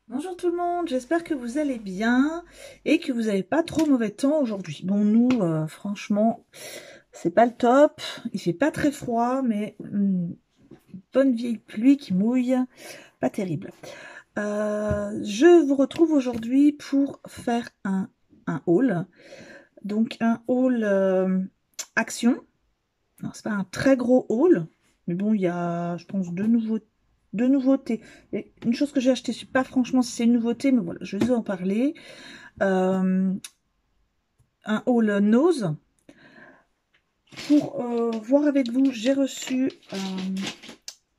Bonjour tout le monde, j'espère que vous allez bien et que vous n'avez pas trop mauvais temps aujourd'hui. Bon, nous, franchement, c'est pas le top, il fait pas très froid, mais une bonne vieille pluie qui mouille, pas terrible. Je vous retrouve aujourd'hui pour faire un haul, donc un haul action. Alors, c'est pas un très gros haul, mais bon, il y a, je pense, deux nouveautés. Et une chose que j'ai achetée, je sais pas franchement si c'est une nouveauté, mais voilà, je vais vous en parler. Euh, un haul nose. Pour voir avec vous, j'ai reçu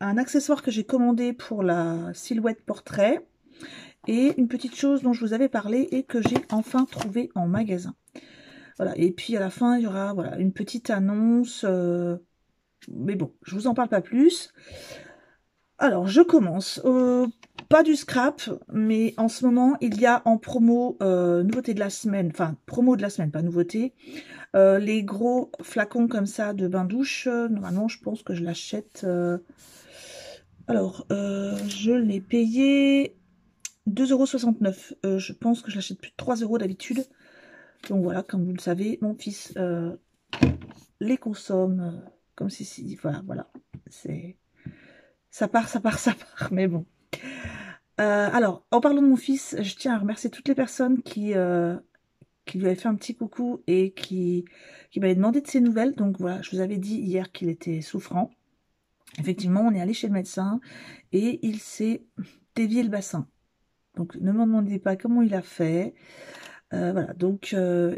un accessoire que j'ai commandé pour la silhouette portrait. Et une petite chose dont je vous avais parlé et que j'ai enfin trouvé en magasin. Voilà, et puis à la fin, il y aura voilà, une petite annonce. Mais bon, je vous en parle pas plus. Alors, je commence. Pas du scrap, mais en ce moment, il y a en promo, nouveauté de la semaine, enfin, promo de la semaine, pas nouveauté, les gros flacons comme ça de bain-douche. Normalement, je pense que je l'achète. Alors, je l'ai payé 2,69 €. Je pense que je l'achète plus de 3 € d'habitude. Donc voilà, comme vous le savez, mon fils les consomme comme si voilà. C'est ça part, ça part, ça part, mais bon. Alors, en parlant de mon fils, je tiens à remercier toutes les personnes qui lui avaient fait un petit coucou et qui m'avaient demandé de ses nouvelles. Donc voilà, je vous avais dit hier qu'il était souffrant. Effectivement, on est allé chez le médecin et il s'est dévié le bassin. Donc ne me demandez pas comment il a fait. Voilà, donc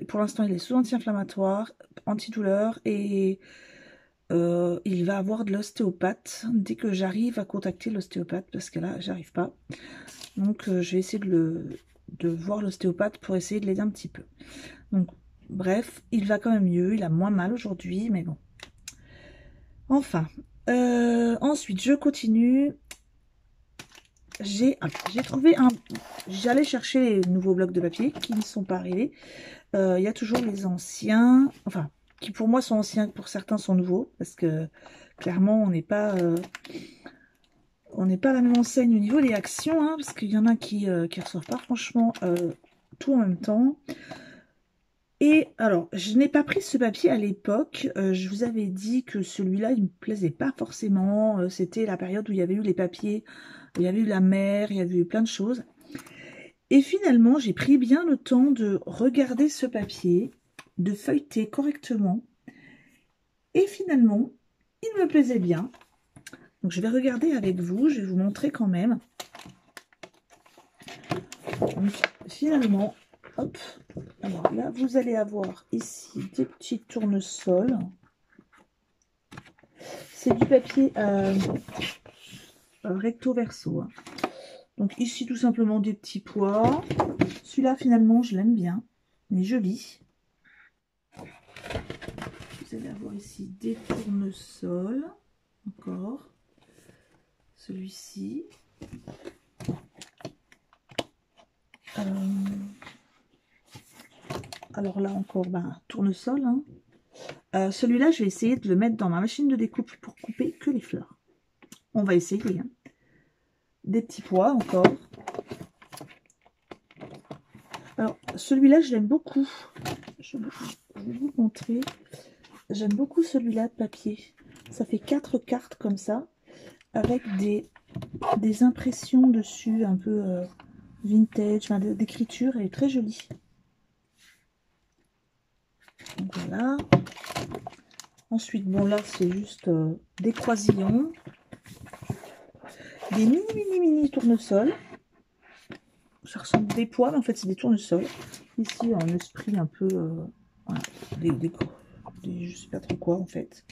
pour l'instant, il est sous anti-inflammatoire, antidouleur et il va avoir de l'ostéopathe dès que j'arrive à contacter l'ostéopathe parce que là, j'arrive pas. Donc je vais essayer de voir l'ostéopathe pour essayer de l'aider un petit peu. Donc bref, il va quand même mieux, il a moins mal aujourd'hui, mais bon. Enfin, ensuite je continue. J'ai trouvé un... J'allais chercher les nouveaux blocs de papier qui ne sont pas arrivés. Il y a toujours les anciens, enfin, qui pour moi sont anciens, pour certains sont nouveaux, parce que clairement on n'est pas à la même enseigne au niveau des actions, hein, parce qu'il y en a qui reçoivent pas franchement tout en même temps. Et alors, je n'ai pas pris ce papier à l'époque. Je vous avais dit que celui-là, il me plaisait pas forcément. C'était la période où il y avait eu les papiers, où il y avait eu la mer, il y avait eu plein de choses. Et finalement, j'ai pris bien le temps de regarder ce papier, de feuilleter correctement. Et finalement, il me plaisait bien. Donc, je vais regarder avec vous. Je vais vous montrer quand même. Donc, finalement, hop. Alors là, vous allez avoir ici des petits tournesols. C'est du papier recto verso. Donc ici, tout simplement des petits pois. Celui-là, finalement, je l'aime bien. Il est joli. Vous allez avoir ici des tournesols. Encore. Celui-ci. Alors là encore, tournesol. Hein. Celui-là, je vais essayer de le mettre dans ma machine de découpe pour couper que les fleurs. On va essayer. Hein. Des petits pois encore. Alors, celui-là, je l'aime beaucoup. Je vais vous montrer. J'aime beaucoup celui-là de papier. Ça fait 4 cartes comme ça, avec des impressions dessus, un peu vintage, enfin, d'écriture. Elle est très jolie. Donc voilà. Ensuite, bon là, c'est juste des croisillons. Des mini tournesols. Ça ressemble à des pois, mais en fait, c'est des tournesols. Ici, un esprit un peu... voilà, je sais pas trop quoi, en fait.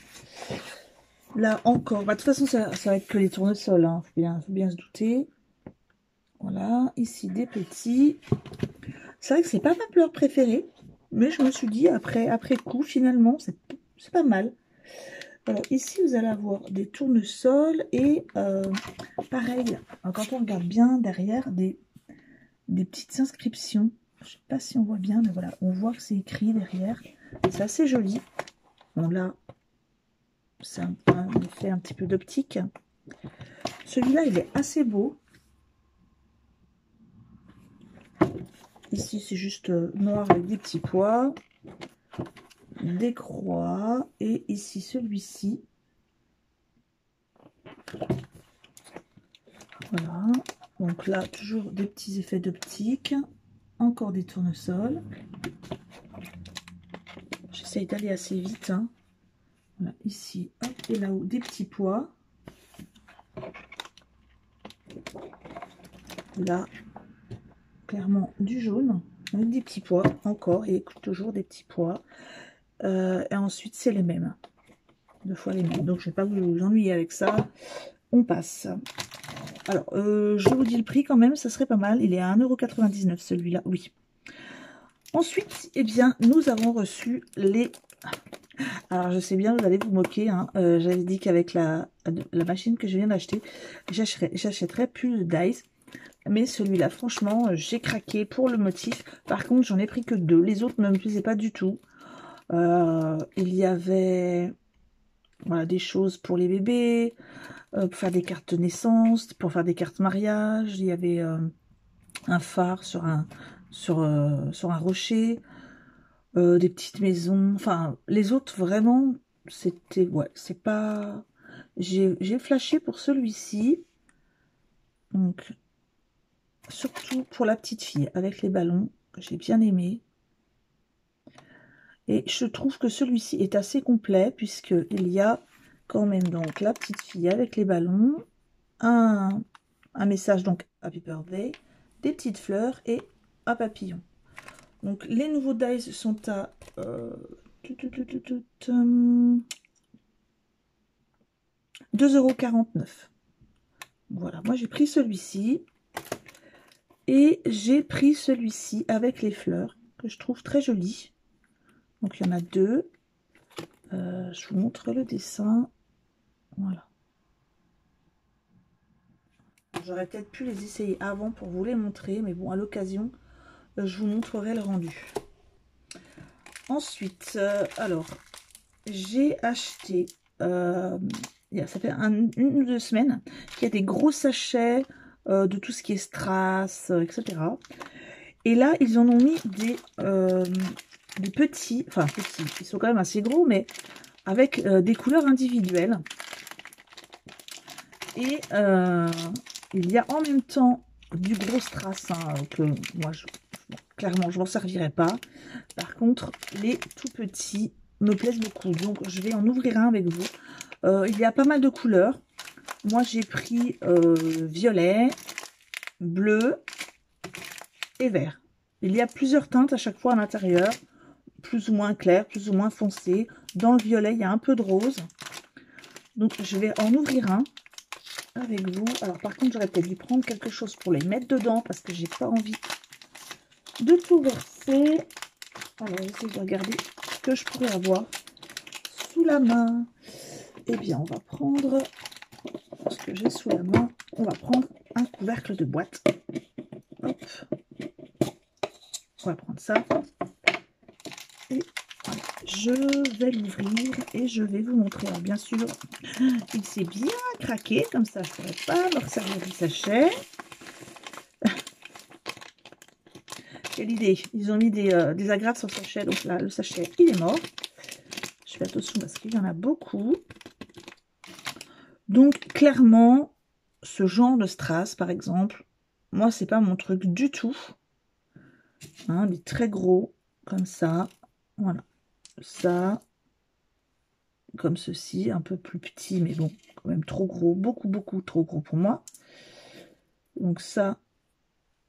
Là, encore. De toute façon, ça va être que les tournesols. Hein. Faut bien se douter. Voilà. Ici, des petits. C'est vrai que c'est pas ma fleur préférée. Mais je me suis dit, après coup, finalement, c'est pas mal. Alors, ici, vous allez avoir des tournesols et pareil, quand on regarde bien derrière, des petites inscriptions. Je ne sais pas si on voit bien, mais voilà, on voit que c'est écrit derrière. C'est assez joli. Bon, là, c'est un effet un petit peu d'optique. Celui-là, il est assez beau. Ici, c'est juste noir avec des petits pois, des croix. Et ici, celui-ci. Voilà. Donc là, toujours des petits effets d'optique. Encore des tournesols. J'essaye d'aller assez vite. Hein. Voilà, ici, hop, et là-haut, des petits pois. Là, clairement, du jaune. Avec des petits pois, encore, et toujours des petits pois. Et ensuite, c'est les mêmes. 2 fois les mêmes. Donc, je ne vais pas vous ennuyer avec ça. On passe. Alors, je vous dis le prix quand même, ça serait pas mal. Il est à 1,99 € celui-là, oui. Ensuite, eh bien, nous avons reçu les... Alors, je sais bien, vous allez vous moquer. Hein. J'avais dit qu'avec la machine que je viens d'acheter, j'achèterais plus de dies. Mais celui-là, franchement, j'ai craqué pour le motif. Par contre, j'en ai pris que 2. Les autres ne me plaisaient pas du tout. Il y avait voilà, des choses pour les bébés, pour faire des cartes de naissance, pour faire des cartes mariage. Il y avait un phare sur un rocher. Des petites maisons, enfin les autres vraiment c'était, ouais, c'est pas, j'ai flashé pour celui-ci, donc surtout pour la petite fille avec les ballons que j'ai bien aimé, et je trouve que celui-ci est assez complet puisque il y a quand même donc la petite fille avec les ballons, un message donc Happy Birthday, des petites fleurs et un papillon. Donc les nouveaux dies sont à 2,49 €. Voilà, moi j'ai pris celui-ci. Et j'ai pris celui-ci avec les fleurs, que je trouve très joli. Donc il y en a 2. Je vous montre le dessin. Voilà. J'aurais peut-être pu les essayer avant pour vous les montrer. Mais bon, à l'occasion, je vous montrerai le rendu. Ensuite, alors, j'ai acheté... ça fait 1 ou 2 semaines qu'il y a des gros sachets de tout ce qui est strass, etc. Et là, ils en ont mis des petits, enfin petits, ils sont quand même assez gros, mais avec des couleurs individuelles. Et il y a en même temps du gros strass, hein, que moi, clairement, je m'en servirai pas. Par contre, les tout petits me plaisent beaucoup. Donc, je vais en ouvrir un avec vous. Il y a pas mal de couleurs. Moi, j'ai pris violet, bleu et vert. Il y a plusieurs teintes à chaque fois à l'intérieur. Plus ou moins clair, plus ou moins foncé. Dans le violet, il y a un peu de rose. Donc, je vais en ouvrir un avec vous. Alors, par contre, j'aurais peut-être dû prendre quelque chose pour les mettre dedans parce que j'ai pas envie de tout verser. Alors, j'essaie de regarder ce que je pourrais avoir sous la main. Eh bien, on va prendre ce que j'ai sous la main. On va prendre un couvercle de boîte. Hop. On va prendre ça. Et voilà. Je vais l'ouvrir et je vais vous montrer. Alors, bien sûr, il s'est bien craqué. Comme ça, je ne pourrais pas me resservir du sachet. Quelle idée. Ils ont mis des agrafes sur le sachet. Donc là, le sachet, il est mort. Je fais attention parce qu'il y en a beaucoup. Donc, clairement, ce genre de strass, par exemple, moi, c'est pas mon truc du tout. Hein, des très gros, comme ça. Voilà. Ça, comme ceci, un peu plus petit, mais bon, quand même trop gros. Beaucoup, beaucoup trop gros pour moi. Donc ça,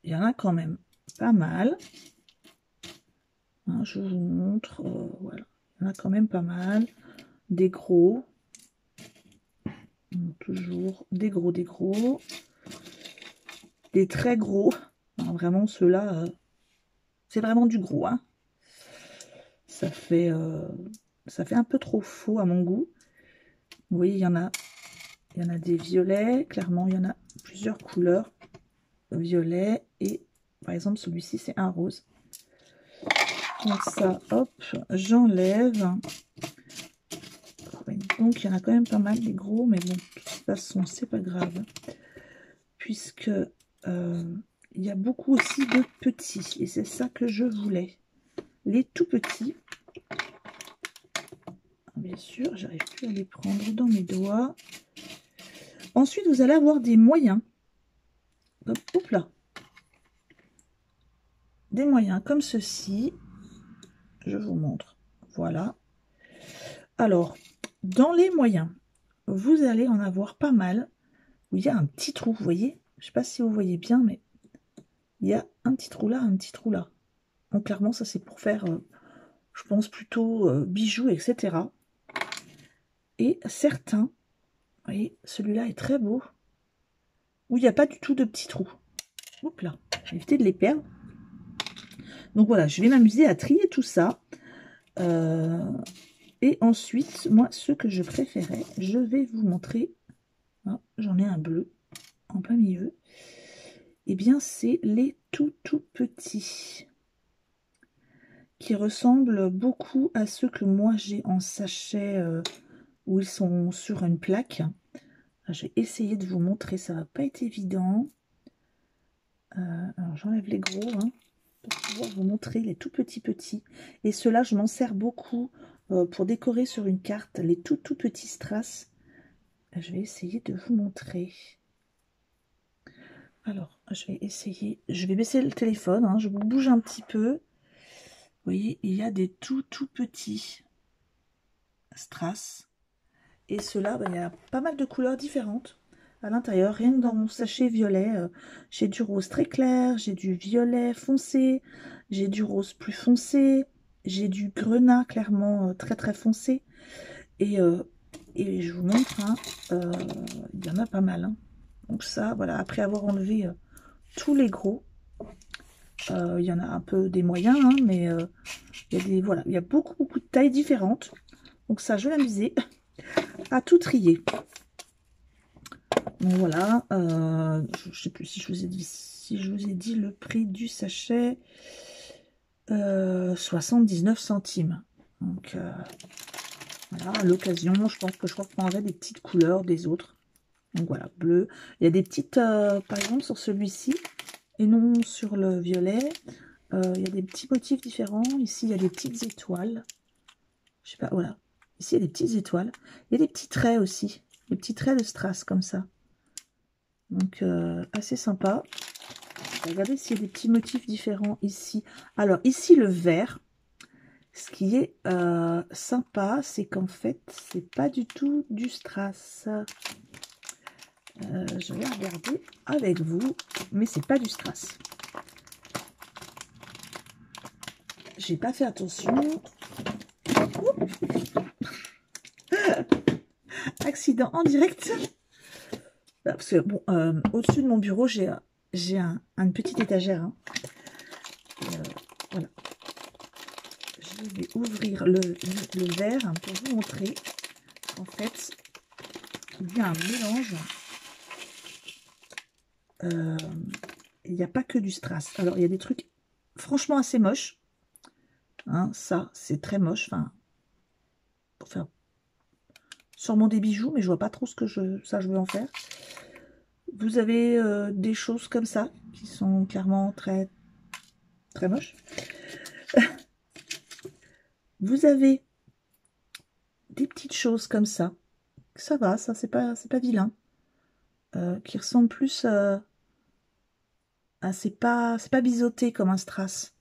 il y en a quand même pas mal. Hein, je vous montre. Voilà. Il y en a quand même pas mal. Des gros. Toujours des gros, des gros. Des très gros. Alors, vraiment, ceux-là, c'est vraiment du gros. Hein. Ça fait un peu trop faux à mon goût. Vous voyez, il y en a des violets. Clairement, il y en a plusieurs couleurs. Violet et, par exemple, celui-ci, c'est un rose. Donc ça, hop, j'enlève. Donc, il y en a quand même pas mal des gros, mais bon, de toute façon, c'est pas grave. Puisque il il y a beaucoup aussi de petits. Et c'est ça que je voulais. Les tout petits. Bien sûr, j'arrive plus à les prendre dans mes doigts. Ensuite, vous allez avoir des moyens. Hop là. Des moyens comme ceci. Je vous montre. Voilà. Alors, dans les moyens, vous allez en avoir pas mal. Où il y a un petit trou, vous voyez? Je ne sais pas si vous voyez bien, mais il y a un petit trou là, un petit trou là. Donc clairement, ça c'est pour faire, je pense plutôt bijoux, etc. Et certains, vous voyez, celui-là est très beau, où il n'y a pas du tout de petits trous. Hop là, j'ai évité de les perdre. Donc voilà, je vais m'amuser à trier tout ça. Et ensuite, moi, ce que je préférais, je vais vous montrer. Ah, j'en ai un bleu en plein milieu. Eh bien, c'est les tout petits, qui ressemblent beaucoup à ceux que moi j'ai en sachet, où ils sont sur une plaque. Je vais essayer de vous montrer, ça va pas être évident. Alors j'enlève les gros, hein, pour pouvoir vous montrer les tout petits. Et ceux-là, je m'en sers beaucoup pour décorer sur une carte, les tout petits strass. Je vais essayer de vous montrer. Alors, je vais essayer, je vais baisser le téléphone, hein, je vous bouge un petit peu. Vous voyez, il y a des tout petits strass. Et ceux-là, il y a pas mal de couleurs différentes à l'intérieur. Rien que dans mon sachet violet, j'ai du rose très clair, j'ai du violet foncé, j'ai du rose plus foncé, j'ai du grenat clairement très foncé. Et je vous montre, hein, il y en a pas mal. Hein. Donc ça, voilà, après avoir enlevé tous les gros, il y en a un peu des moyens, hein, mais il y a des, voilà, il y a beaucoup de tailles différentes. Donc ça, je vais m'amuser à tout trier. Donc voilà, je ne sais plus si je vous ai dit, le prix du sachet, 79 centimes. Donc voilà, à l'occasion, je pense que je reprendrai des petites couleurs des autres. Donc voilà, bleu. Il y a des petites, par exemple sur celui-ci, et non sur le violet, il y a des petits motifs différents. Ici, il y a des petites étoiles. Je sais pas, voilà. Ici, il y a des petites étoiles. Il y a des petits traits aussi. Des petits traits de strass comme ça. Donc, assez sympa. Regardez s'il y a des petits motifs différents ici. Alors, ici, le vert. Ce qui est sympa, c'est qu'en fait, c'est pas du tout du strass. Je vais regarder avec vous, mais c'est pas du strass. J'ai pas fait attention. Accident en direct. Parce que bon, au-dessus de mon bureau, j'ai une petite étagère. Hein. Voilà. Je vais ouvrir le verre hein, pour vous montrer. En fait, il y a un mélange. Il n'y a pas que du strass. Alors, il y a des trucs franchement assez moches. Hein, ça, c'est très moche. Enfin, pour faire sûrement des bijoux, mais je vois pas trop ce que je veux en faire. Vous avez des choses comme ça, qui sont clairement très moches. Vous avez des petites choses comme ça. Ça va, ça, c'est pas vilain. Qui ressemblent plus à... c'est pas biseauté comme un strass.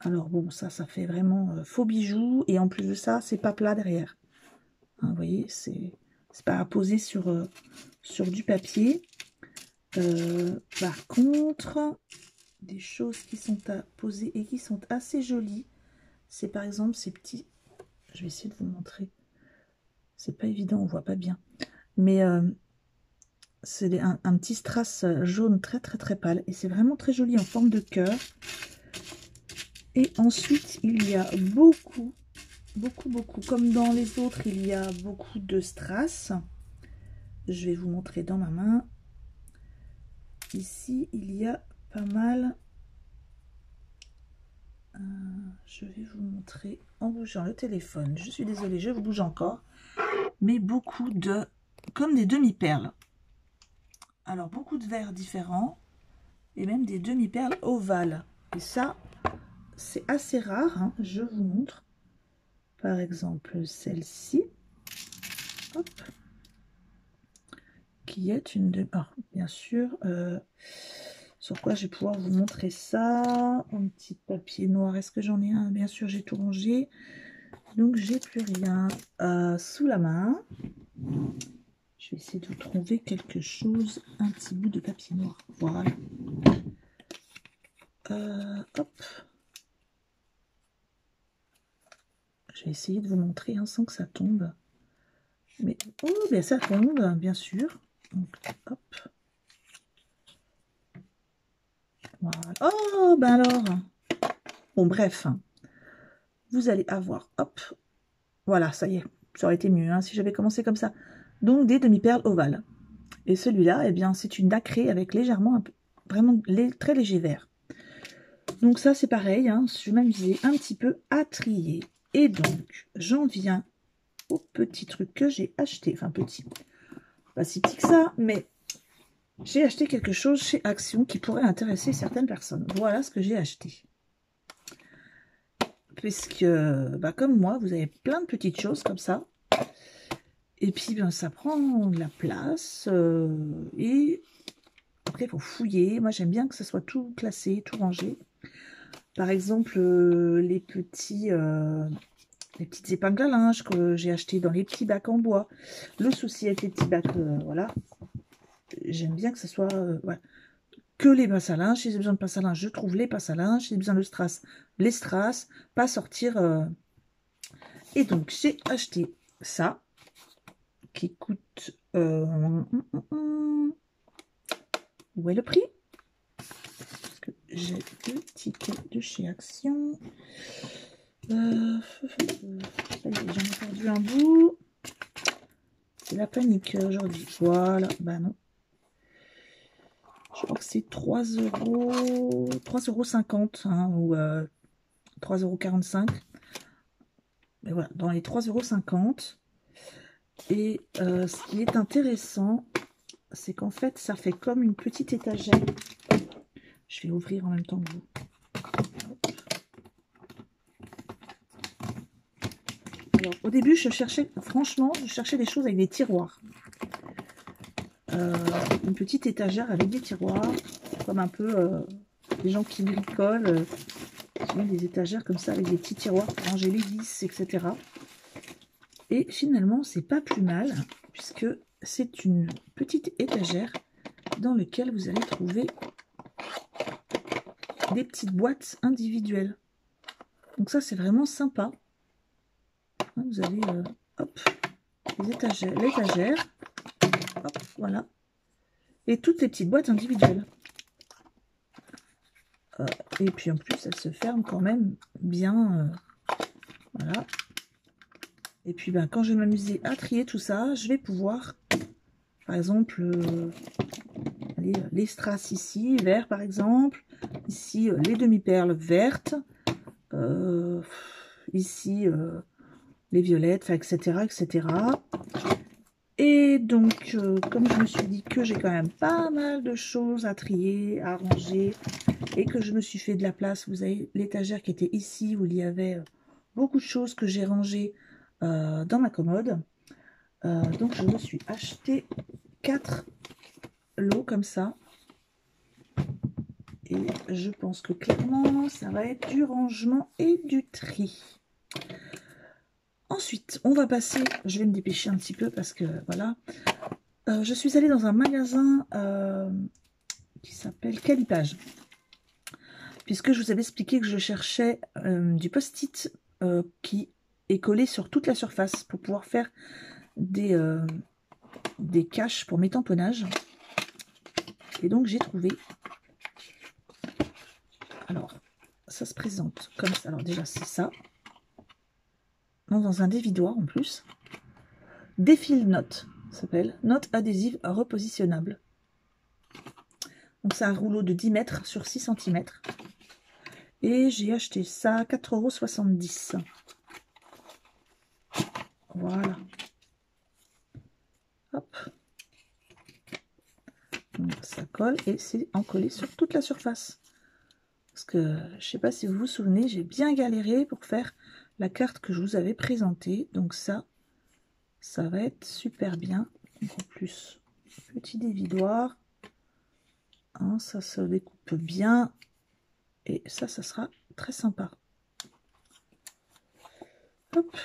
Alors bon, ça fait vraiment faux bijou. Et en plus de ça, c'est pas plat derrière. Hein, vous voyez, c'est pas à poser sur du papier. Par contre, des choses qui sont à poser et qui sont assez jolies, c'est par exemple ces petits... Je vais essayer de vous montrer. C'est pas évident, on voit pas bien. Mais c'est un petit strass jaune très pâle. Et c'est vraiment très joli en forme de cœur. Et ensuite, il y a beaucoup, comme dans les autres, il y a beaucoup de strass. Je vais vous montrer dans ma main. Ici, il y a pas mal. Je vais vous montrer en bougeant le téléphone. Je suis désolée, je vous bouge encore. Mais beaucoup de... comme des demi-perles. Alors, beaucoup de verres différents. et même des demi-perles ovales. Et ça, c'est assez rare, hein. Je vous montre. Par exemple, celle-ci. Hop. Qui est une de... Ah, bien sûr. Sur quoi je vais pouvoir vous montrer ça. Un petit papier noir. Est-ce que j'en ai un? Bien sûr, j'ai tout rangé. Donc, j'ai plus rien sous la main. Je vais essayer de vous trouver quelque chose. Un petit bout de papier noir. Voilà. Hop. Je vais essayer de vous montrer hein, sans que ça tombe. Mais, oh, bien ça tombe, bien sûr. Donc, hop. Voilà. Oh, ben alors. Bon, bref. Vous allez avoir, hop. Voilà, ça y est. Ça aurait été mieux hein, si j'avais commencé comme ça. Donc, des demi-perles ovales. Et celui-là, eh bien, c'est une nacrée avec légèrement, vraiment très léger vert. Donc ça, c'est pareil. Hein, je vais m'amuser un petit peu à trier. Et donc, j'en viens au petit truc que j'ai acheté. Enfin, petit. Pas si petit que ça, mais j'ai acheté quelque chose chez Action qui pourrait intéresser certaines personnes. Voilà ce que j'ai acheté. Puisque, bah, comme moi, vous avez plein de petites choses comme ça. Et puis, ben, ça prend de la place. Et après, il faut fouiller. Moi, j'aime bien que ce soit tout classé, tout rangé. Par exemple, les petites épingles à linge que j'ai acheté dans les petits bacs en bois. Le souci avec les petits bacs, voilà. J'aime bien que ce soit voilà, que les pinces à linge. Si j'ai besoin de pinces à linge, je trouve les pinces à linge. Si j'ai besoin de strass, les strass. Pas sortir. Et donc, j'ai acheté ça qui coûte... où est le prix? Parce que j'ai le ticket de chez Action. J'en ai perdu un bout. C'est la panique aujourd'hui. Voilà, bah non. Je crois que c'est 3,50 € hein, ou 3,45 €. Mais voilà, dans les 3,50 €. Et ce qui est intéressant, c'est qu'en fait, ça fait comme une petite étagère. Je vais ouvrir en même temps que vous. Alors, au début, je cherchais, franchement, je cherchais des choses avec des tiroirs. Une petite étagère avec des tiroirs, comme un peu les gens qui bricolent, qui ont des étagères comme ça avec des petits tiroirs pour ranger les vis, etc. Et finalement, c'est pas plus mal, puisque c'est une petite étagère dans laquelle vous allez trouver des petites boîtes individuelles. Donc ça, c'est vraiment sympa. Vous avez, hop, l'étagère, hop, voilà. Et toutes les petites boîtes individuelles. Et puis en plus, elle se ferme quand même bien. Voilà. Et puis ben, quand je vais m'amuser à trier tout ça, je vais pouvoir, par exemple, les strass ici, vert par exemple. Ici, les demi-perles vertes. Ici, les violettes, etc., etc. Et donc, comme je me suis dit que j'ai quand même pas mal de choses à trier, à ranger, et que je me suis fait de la place, vous avez l'étagère qui était ici, où il y avait beaucoup de choses que j'ai rangées dans ma commode. Donc, je me suis acheté 4 lots comme ça. Et je pense que clairement, ça va être du rangement et du tri. Ensuite, on va passer, je vais me dépêcher un petit peu parce que, voilà, je suis allée dans un magasin qui s'appelle Calipage. Puisque je vous avais expliqué que je cherchais du post-it qui est collé sur toute la surface pour pouvoir faire des caches pour mes tamponnages. Et donc, j'ai trouvé... Alors, ça se présente comme ça. Alors déjà, c'est ça. Dans un dévidoir en plus. Défile note, ça s'appelle. Note adhésive repositionnable. Donc c'est un rouleau de 10 mètres sur 6 cm. Et j'ai acheté ça à 4,70 €. Voilà. Hop. Donc ça colle. colle et c'est encollé sur toute la surface. Parce que je sais pas si vous vous souvenez, j'ai bien galéré pour faire la carte que je vous avais présentée. Donc ça va être super bien. Donc en plus, petit dévidoir. Hein, ça se découpe bien. Et ça sera très sympa. Hop.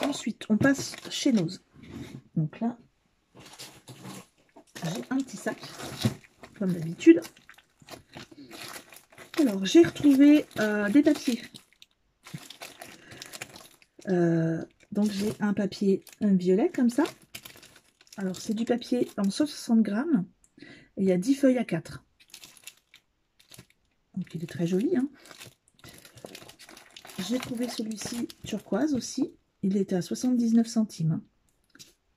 Ensuite, on passe chez Nose. Donc là, j'ai un petit sac, comme d'habitude. Alors, j'ai retrouvé des papiers. Donc, j'ai un papier violet, comme ça. Alors, c'est du papier en 160 grammes. Et il y a 10 feuilles à 4. Donc, il est très joli. Hein. J'ai trouvé celui-ci turquoise aussi. Il était à 79 centimes. Hein.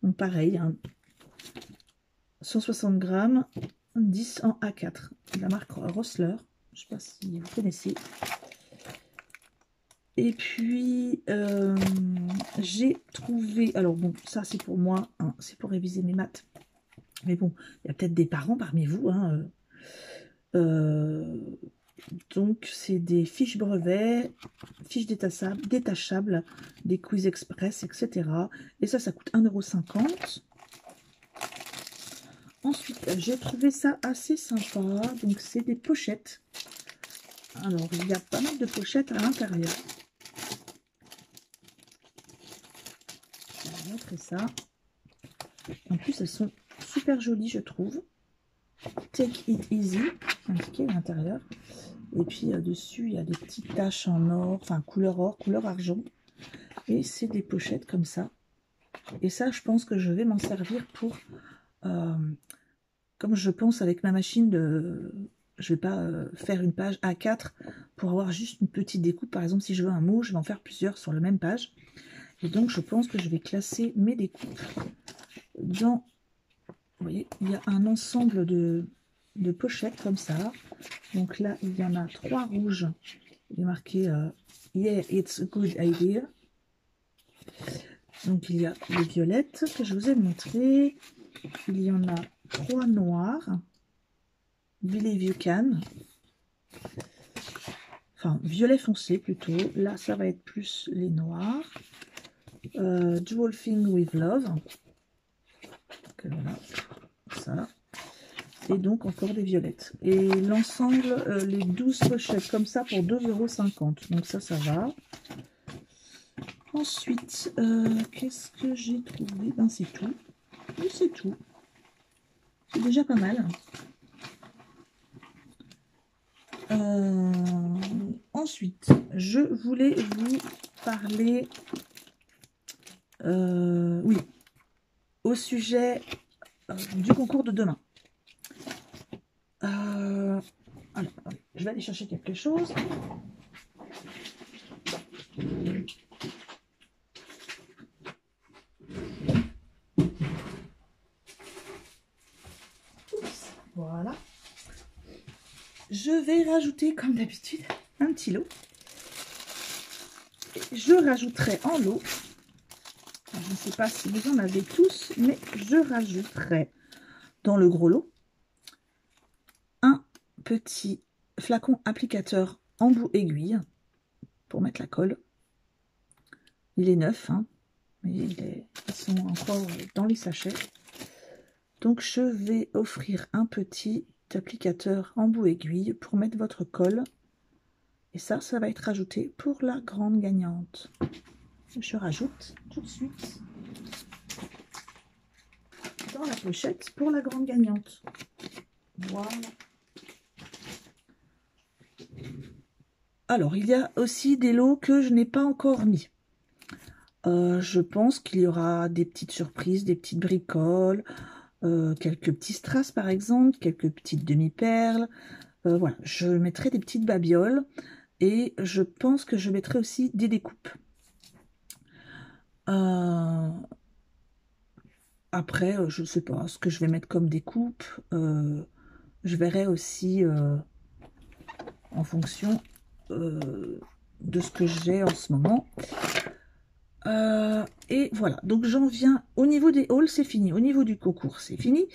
Donc, pareil, hein. 160 grammes, 10 en A4. La marque Rossler. Je ne sais pas si vous connaissez. Et puis, j'ai trouvé... Alors bon, ça c'est pour moi, hein, c'est pour réviser mes maths. Mais bon, il y a peut-être des parents parmi vous. Hein, donc, c'est des fiches brevets, fiches détachables, des quiz express, etc. Et ça coûte 1,50 €. Ensuite, j'ai trouvé ça assez sympa. Donc, c'est des pochettes. Alors, il y a pas mal de pochettes à l'intérieur. Je vais vous montrer ça. En plus, elles sont super jolies, je trouve. Take it easy, indiqué à l'intérieur. Et puis, dessus, il y a des petites taches en or, enfin, couleur or, couleur argent. Et c'est des pochettes comme ça. Et ça, je pense que je vais m'en servir pour... comme je pense avec ma machine de... Je vais pas faire une page A4 pour avoir juste une petite découpe. Par exemple, si je veux un mot, je vais en faire plusieurs sur la même page. Et donc, je pense que je vais classer mes découpes dans... Vous voyez, il y a un ensemble de pochettes comme ça. Donc là, il y en a 3 rouges. Il est marqué Yeah, it's a good idea. Donc, il y a les violettes que je vous ai montrées. Il y en a 3 noirs. Believe you can. Enfin, violet foncé plutôt. Là, ça va être plus les noirs. Dual Thing with Love. Donc, voilà, ça. Et donc, encore des violettes. Et l'ensemble, les 12 pochettes comme ça pour 2,50 €. Donc, ça va. Ensuite, qu'est-ce que j'ai trouvé? Ben, c'est tout. Oui, c'est tout. C'est déjà pas mal. Ensuite, je voulais vous parler, oui, au sujet du concours de demain. Alors, je vais aller chercher quelque chose. Voilà. Je vais rajouter, comme d'habitude, un petit lot. Je rajouterai en lot, je ne sais pas si vous en avez tous, mais je rajouterai dans le gros lot un petit flacon applicateur embout aiguille pour mettre la colle. Il est neuf, hein, mais ils sont encore dans les sachets. Donc je vais offrir un petit applicateur embout aiguille pour mettre votre colle. Et ça va être rajouté pour la grande gagnante. Je rajoute tout de suite dans la pochette pour la grande gagnante. Voilà. Alors, il y a aussi des lots que je n'ai pas encore mis. Je pense qu'il y aura des petites surprises, des petites bricoles, quelques petits strass par exemple, quelques petites demi-perles. Voilà, je mettrai des petites babioles et je pense que je mettrai aussi des découpes. Après, je ne sais pas ce que je vais mettre comme découpe. Je verrai aussi en fonction de ce que j'ai en ce moment. Et voilà, donc j'en viens au niveau des hauls, c'est fini. Au niveau du concours, c'est fini.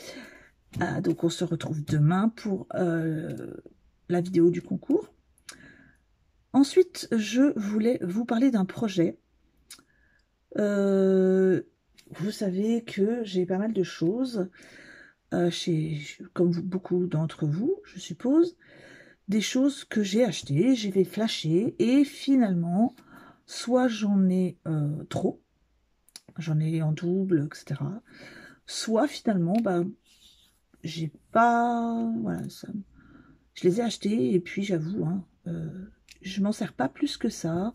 Donc on se retrouve demain pour la vidéo du concours. Ensuite, je voulais vous parler d'un projet. Vous savez que j'ai pas mal de choses, comme beaucoup d'entre vous, je suppose, des choses que j'ai achetées, j'ai fait flasher, et finalement, soit j'en ai trop, j'en ai en double, etc. Soit finalement, bah, j'ai pas... Voilà, ça, je les ai achetés, et puis j'avoue, hein, je m'en sers pas plus que ça.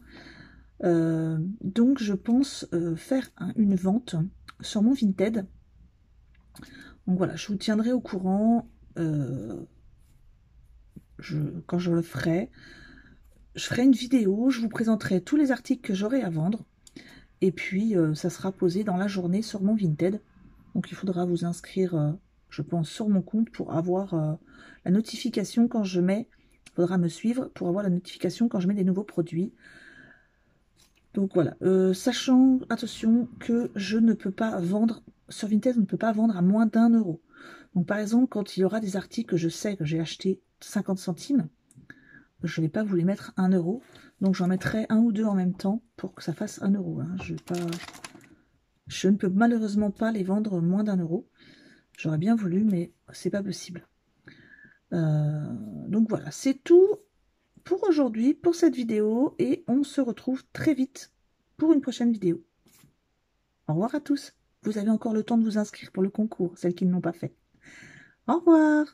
Donc je pense faire une vente sur mon Vinted. Donc voilà, je vous tiendrai au courant quand je le ferai. Je ferai une vidéo, je vous présenterai tous les articles que j'aurai à vendre. Et puis ça sera posé dans la journée sur mon Vinted. Donc il faudra vous inscrire, je pense, sur mon compte pour avoir la notification quand je mets. Il faudra me suivre pour avoir la notification quand je mets des nouveaux produits. Donc voilà, sachant, attention, que je ne peux pas vendre, sur Vinted, on ne peut pas vendre à moins d'1 €. Donc par exemple, quand il y aura des articles que je sais que j'ai acheté 50 centimes, je ne vais pas vous les mettre 1 €. Donc j'en mettrai un ou deux en même temps pour que ça fasse 1 €. Hein. Je ne peux malheureusement pas les vendre moins d'1 €. J'aurais bien voulu, mais c'est pas possible. Donc voilà, c'est tout pour aujourd'hui, pour cette vidéo, et on se retrouve très vite pour une prochaine vidéo. Au revoir à tous. Vous avez encore le temps de vous inscrire pour le concours, celles qui ne l'ont pas fait. Au revoir.